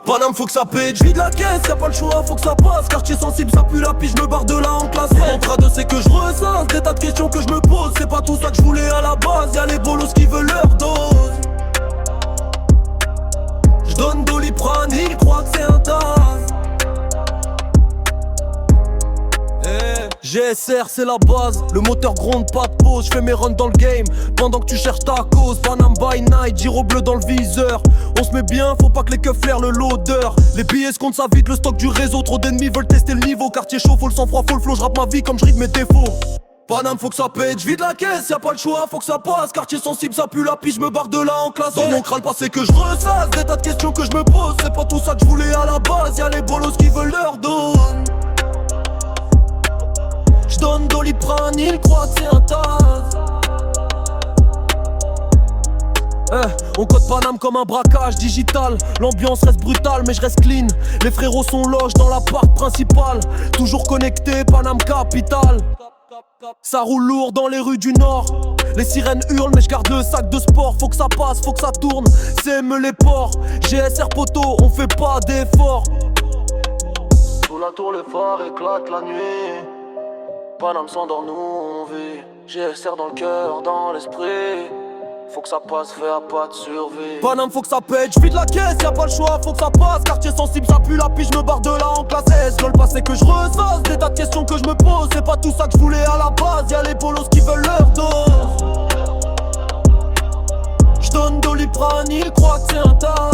Paname faut que ça pète, j'vide la caisse, y'a pas le choix, faut que ça passe. Quartier sensible, ça pue la pige, j'me barre de là en classe. Contrat de c'est que je ressasse, des tas de questions que je me pose. C'est pas tout ça que je voulais à la base, y'a les bolos qui veulent leur dose. J'donne Doliprane, ils croient que c'est un tas. GSR c'est la base, le moteur gronde, pas de pause. J'fais mes runs dans le game, pendant que tu cherches ta cause. Panam by night, gyro bleu dans le viseur. On se met bien, faut pas que les keufs flairent le l'odeur. Les billets se comptent ça vite, le stock du réseau. Trop d'ennemis veulent tester le niveau. Quartier chaud, faut le sang-froid, faut le flow. J'rappe ma vie comme j'ride mes défauts. Paname faut que ça pète, j'vide la caisse, y'a pas le choix, faut que ça passe. Quartier sensible, ça pue la pige, j'me barre de là en classe. Dans mon crâne passé que je ressasse, des tas de questions que je me pose. C'est pas tout ça que je voulais à la base, y'a les bolos qui veulent leur dose. J'donne Doliprane, ils croient que c'est un tas. On code Paname comme un braquage digital. L'ambiance reste brutale mais je reste clean. Les frérots sont loges dans l'appart principal. Toujours connecté, Paname Capital. Ça roule lourd dans les rues du Nord. Les sirènes hurlent mais je garde le sac de sport. Faut que ça passe, faut que ça tourne, c'est me les ports. GSR poteau, on fait pas d'efforts. Sous la tour les phares éclatent la nuit. Paname s'endort, nous on vit. GSR dans le cœur, dans l'esprit. Faut que ça passe, fais à pas de survie. Paname faut que ça pète, j'vide la caisse, y'a pas le choix, faut que ça passe. Quartier sensible, ça pue la pige, j'me barre de là en classe S. Le passé que je ressasse, des tas de questions que je me pose. C'est pas tout ça que je voulais à la base, y'a les bolos qui veulent leur dose. J'donne Doliprane, ils croient que c'est un tas.